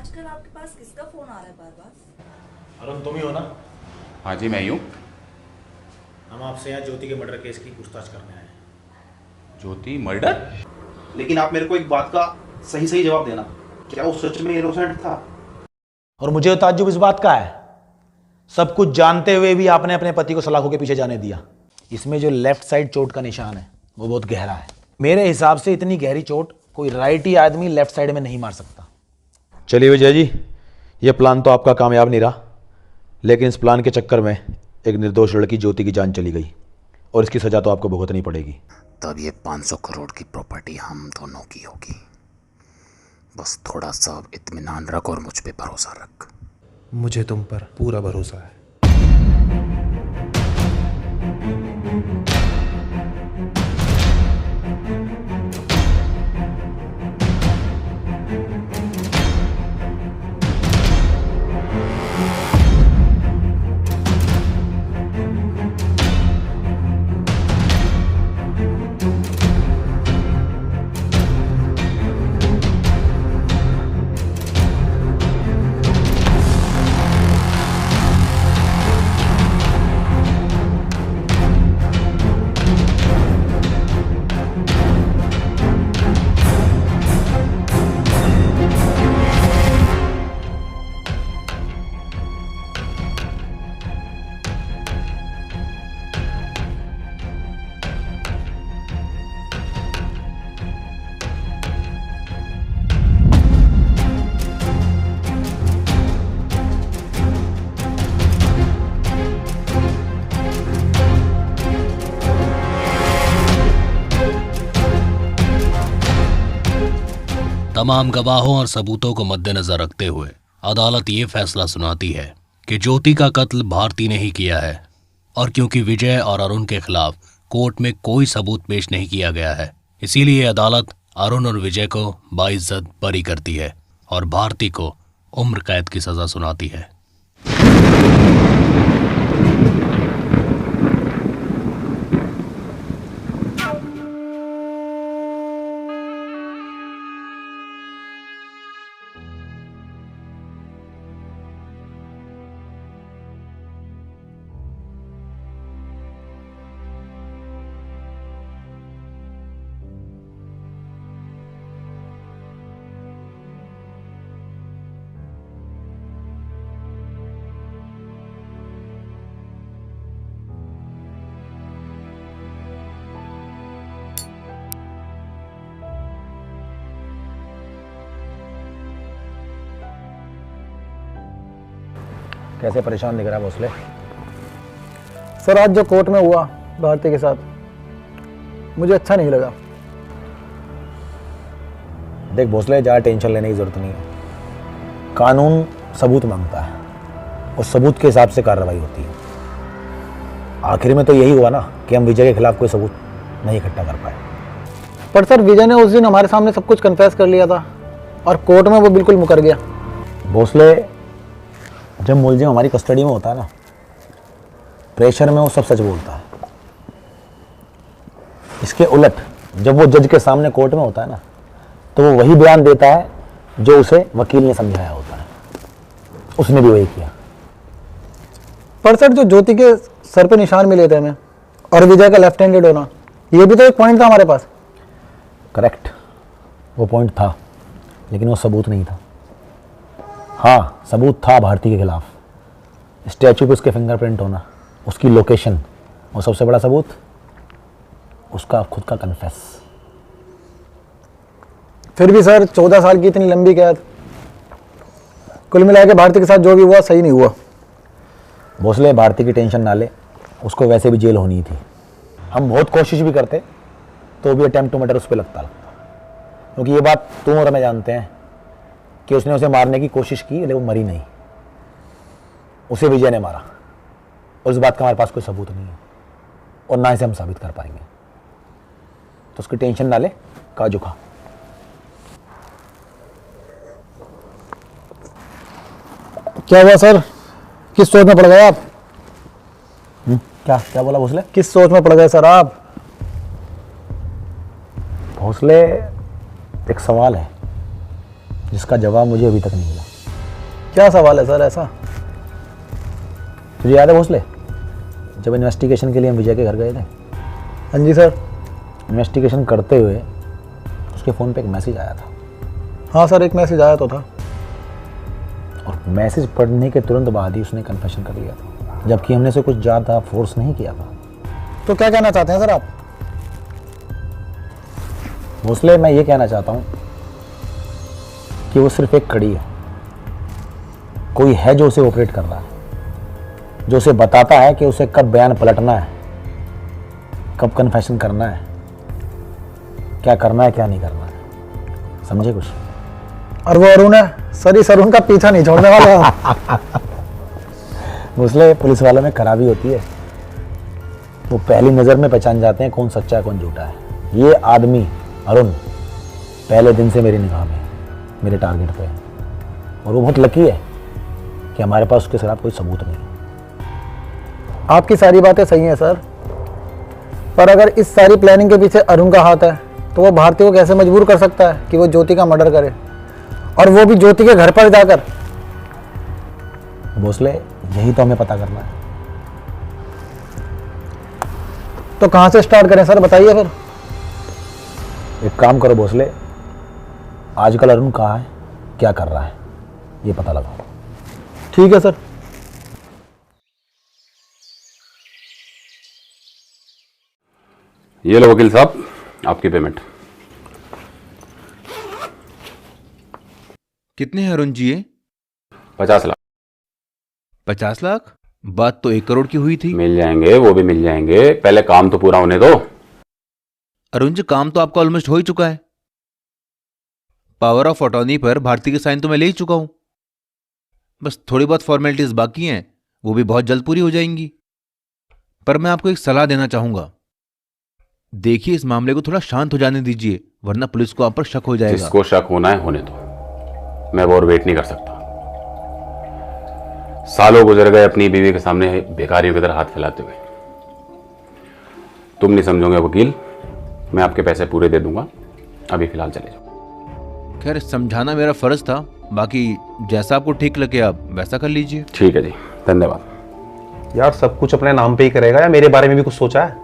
आजकल आपके पास किसका फोन आ रहा है बार बार? अरुण तुम ही हो ना? हाँ जी, मैं ही हूँ। हम आपसे यहाँ ज्योति के मर्डर केस की पूछताछ करने आए हैं। ज्योति मर्डर? लेकिन आप मेरे को एक बात का सही सही जवाब देना, क्या वो सच में इनोसेंट था? और मुझे ताज्जुब इस बात का है, सब कुछ जानते हुए भी आपने अपने पति को सलाखों के पीछे जाने दिया। इसमें जो लेफ्ट साइड चोट का निशान है वो बहुत गहरा है। मेरे हिसाब से इतनी गहरी चोट कोई राइटी आदमी लेफ्ट साइड में नहीं मार सकता। चलिए विजय जी, ये प्लान तो आपका कामयाब नहीं रहा, लेकिन इस प्लान के चक्कर में एक निर्दोष लड़की ज्योति की जान चली गई और इसकी सजा तो आपको भुगतनी पड़ेगी। तब ये 500 करोड़ की प्रॉपर्टी हम दोनों की होगी। बस थोड़ा सा इत्मीनान रख और मुझ पे भरोसा रख। मुझे तुम पर पूरा भरोसा है। तमाम गवाहों और सबूतों को मद्देनजर रखते हुए अदालत ये फैसला सुनाती है कि ज्योति का कत्ल भारती ने ही किया है, और क्योंकि विजय और अरुण के खिलाफ कोर्ट में कोई सबूत पेश नहीं किया गया है, इसीलिए अदालत अरुण और विजय को बाइज्जत बरी करती है और भारती को उम्र कैद की सजा सुनाती है। कैसे परेशान दिख रहा है भोसले? सर, आज जो कोर्ट में हुआ भारती के साथ, मुझे अच्छा नहीं लगा। देख भोसले, ज़्यादा टेंशन लेने की जरूरत नहीं है। कानून सबूत मांगता है और सबूत के हिसाब से कार्रवाई होती है। आखिर में तो यही हुआ ना कि हम विजय के खिलाफ कोई सबूत नहीं इकट्ठा कर पाए। पर सर, विजय ने उस दिन हमारे सामने सब कुछ कन्फेस कर लिया था और कोर्ट में वो बिल्कुल मुकर गया। भोसले, जब मुलजिम हमारी कस्टडी में होता है ना, प्रेशर में वो सब सच बोलता है। इसके उलट जब वो जज के सामने कोर्ट में होता है ना, तो वो वही बयान देता है जो उसे वकील ने समझाया होता है। उसने भी वही किया। पर सर, जो ज्योति के सर पे निशान मिले थे हमें और विजय का लेफ्ट हैंडेड होना, ये भी तो एक पॉइंट था हमारे पास। करेक्ट, वो पॉइंट था, लेकिन वो सबूत नहीं था। हाँ, सबूत था भारती के खिलाफ। स्टैचू पे उसके फिंगरप्रिंट होना, उसकी लोकेशन, और सबसे बड़ा सबूत उसका खुद का कन्फेस। फिर भी सर, 14 साल की इतनी लंबी कैद, कुल मिला के भारती के साथ जो भी हुआ सही नहीं हुआ। भोसले, भारती की टेंशन ना ले, उसको वैसे भी जेल होनी थी। हम बहुत कोशिश भी करते तो भी अटेम्प्ट टू मर्डर उस पर लगता, क्योंकि ये बात तुम और मैं जानते हैं कि उसने उसे मारने की कोशिश की, लेकिन वो मरी नहीं। उसे विजय ने मारा, और इस बात का हमारे पास कोई सबूत नहीं है और ना इसे हम साबित कर पाएंगे। तो उसकी टेंशन ना ले, काजू खा। क्या हुआ सर, किस सोच में पड़ गए आप? क्या क्या बोला भोसले? किस सोच में पड़ गए सर आप? भोसले, एक सवाल है जिसका जवाब मुझे अभी तक नहीं मिला। क्या सवाल है सर ऐसा? तुझे याद है भोसले, जब इन्वेस्टिगेशन के लिए हम विजय के घर गए थे? हाँ जी सर। इन्वेस्टिगेशन करते हुए उसके फ़ोन पे एक मैसेज आया था। हाँ सर, एक मैसेज आया तो था। और मैसेज पढ़ने के तुरंत बाद ही उसने कन्फेशन कर लिया था, जबकि हमने उसे कुछ ज़्यादा फोर्स नहीं किया था। तो क्या कहना चाहते हैं सर आप? भोसले, मैं ये कहना चाहता हूँ कि वो सिर्फ एक कड़ी है। कोई है जो उसे ऑपरेट कर रहा है, जो उसे बताता है कि उसे कब बयान पलटना है, कब कन्फेशन करना है, क्या करना है क्या नहीं करना है। समझे कुछ? और वो अरुण है सर, इस अरुण का पीछा नहीं छोड़ने वाला। भोसले, पुलिस वालों में खराबी होती है, वो पहली नज़र में पहचान जाते हैं कौन सच्चा है कौन झूठा है। ये आदमी अरुण पहले दिन से मेरी निगाह में, मेरे टारगेट पे है, और वो बहुत लकी है कि हमारे पास उसके खिलाफ कोई सबूत नहीं है। आपकी सारी बातें सही हैं सर, पर अगर इस सारी प्लानिंग के पीछे अरुण का हाथ है तो वो भारती को कैसे मजबूर कर सकता है कि वो ज्योति का मर्डर करे, और वो भी ज्योति के घर पर जाकर? भोसले, यही तो हमें पता करना है। तो कहाँ से स्टार्ट करें सर, बताइए फिर। एक काम करो भोसले, आजकल अरुण कहाँ है, क्या कर रहा है, ये पता लगाओ। ठीक है सर। ये लो वकील साहब, आपकी पेमेंट। कितने हैं अरुण जी ये? 50 लाख। 50 लाख? बात तो 1 करोड़ की हुई थी। मिल जाएंगे, वो भी मिल जाएंगे, पहले काम तो पूरा होने दो। अरुण जी, काम तो आपका ऑलमोस्ट हो ही चुका है। पावर ऑफ अटॉर्नी पर भारती के साइन तो मैं ले ही चुका हूं, बस थोड़ी बहुत फॉर्मेलिटीज बाकी हैं, वो भी बहुत जल्द पूरी हो जाएंगी। पर मैं आपको एक सलाह देना चाहूंगा, देखिए इस मामले को थोड़ा शांत हो जाने दीजिए, वरना पुलिस को आप पर शक हो जाएगा। जिसको शक होना है होने दो, मैं वो और वेट नहीं कर सकता। सालों गुजर गए अपनी बीवी के सामने भिखारियों की तरह हाथ फैलाते हुए। तुम नहीं समझोगे वकील, मैं आपके पैसे पूरे दे दूंगा, अभी फिलहाल चले जाओ। खैर, समझाना मेरा फर्ज था, बाकी जैसा आपको ठीक लगे आप वैसा कर लीजिए। ठीक है जी, धन्यवाद। यार सब कुछ अपने नाम पे ही करेगा या मेरे बारे में भी कुछ सोचा है?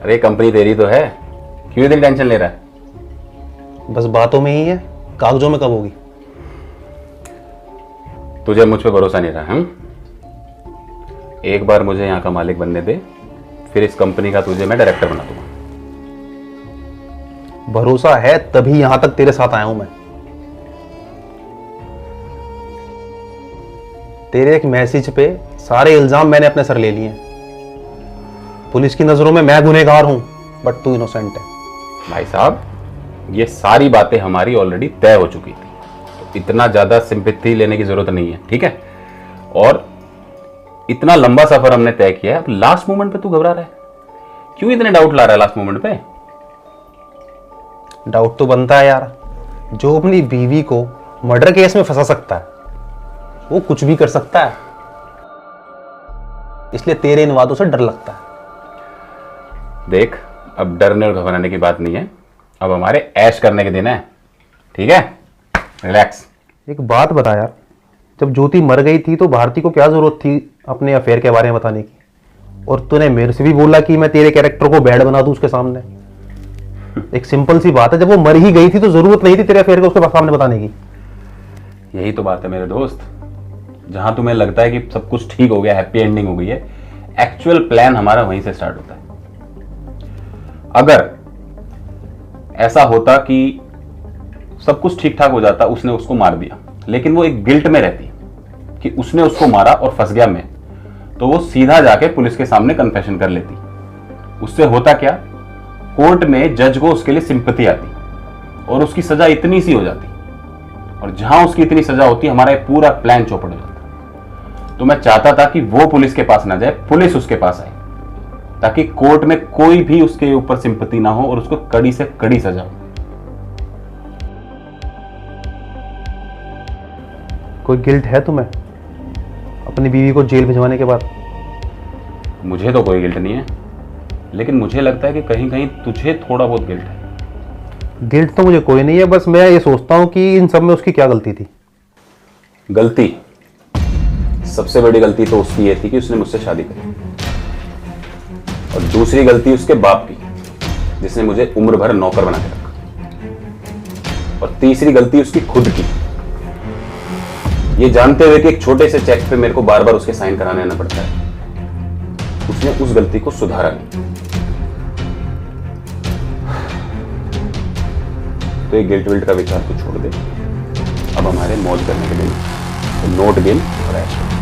अरे कंपनी तेरी तो है, क्यों इतनी टेंशन ले रहा है? बस बातों में ही है, कागजों में कब होगी? तुझे मुझ पे भरोसा नहीं रहा है? एक बार मुझे यहाँ का मालिक बनने दे, फिर इस कंपनी का तुझे मैं डायरेक्टर बना दूंगा। भरोसा है तभी यहां तक तेरे साथ आया हूं मैं। तेरे एक मैसेज पे सारे इल्जाम मैंने अपने सर ले लिए। पुलिस की नजरों में मैं गुनहगार हूं, बट तू इनोसेंट है। भाई साहब, ये सारी बातें हमारी ऑलरेडी तय हो चुकी थी, तो इतना ज्यादा सिंपैथी लेने की जरूरत नहीं है, ठीक है? और इतना लंबा सफर हमने तय किया है, अब लास्ट मोमेंट पे तू घबरा रहा है? क्यों इतने डाउट ला रहा है लास्ट मोमेंट पे? डाउट तो बनता है यार, जो अपनी बीवी को मर्डर केस में फंसा सकता है वो कुछ भी कर सकता है, इसलिए तेरे इन वादों से डर लगता है। देख, अब डरने और घबराने की बात नहीं है, अब हमारे ऐश करने के दिन है, ठीक है? रिलैक्स। एक बात बता यार, जब ज्योति मर गई थी तो भारती को क्या जरूरत थी अपने अफेयर के बारे में बताने की? और तूने मेरे से भी बोला कि मैं तेरे कैरेक्टर को बैड बना दूं उसके सामने। एक सिंपल सी बात है, जब वो मर ही गई थी तो जरूरत नहीं थी तेरे अफेयर को उसके सामने बताने की। यही तो बात है मेरे दोस्त, जहां तुम्हें लगता है कि सब कुछ ठीक हो गया, हैप्पी एंडिंग हो गई है, एक्चुअल प्लान हमारा वहीं से स्टार्ट होता है। अगर ऐसा होता कि सब कुछ ठीक ठाक हो जाता, उसने उसको मार दिया, लेकिन वो एक गिल्ट में रहती कि उसने उसको मारा और फंस गया मैं, तो वो सीधा जाके पुलिस के सामने कन्फेशन कर लेती। उससे होता क्या, कोर्ट में जज को उसके लिए सिंपैथी आती और उसकी सजा इतनी सी हो जाती, और जहां उसकी इतनी सजा होती हमारा ये पूरा प्लान चौपट हो जाता। तो मैं चाहता था कि वो पुलिस के पास ना जाए, पुलिस उसके पास आए, ताकि कोर्ट में कोई भी उसके ऊपर सिंपैथी ना हो और उसको कड़ी से कड़ी सजा हो। कोई गिल्ट है तुम्हें अपनी बीवी को जेल भिजवाने के बाद? मुझे तो कोई गिल्ट नहीं है, लेकिन मुझे लगता है कि कहीं कहीं तुझे थोड़ा बहुत गिल्ट है। गिल्ट तो मुझे कोई नहीं है, बस मैं ये सोचता हूँ कि इन सब में उसकी क्या गलती थी। गलती, सबसे बड़ी गलती तो उसकी ये थी कि उसने मुझसे शादी करी, और दूसरी गलती उसके बाप की, जिसने मुझे उम्र भर नौकर बना के रखा, और तीसरी गलती उसकी खुद की, ये जानते हुए कि एक छोटे से चेक पे मेरे को बार बार उसके साइन कराने आना पड़ता है। उसने उस गलती को सुधारा नहीं। तो ये गिल्ट विल्ट का विचार तो छोड़ दे, अब हमारे मौज करने के दिन, तो नोट गेम और ऐश।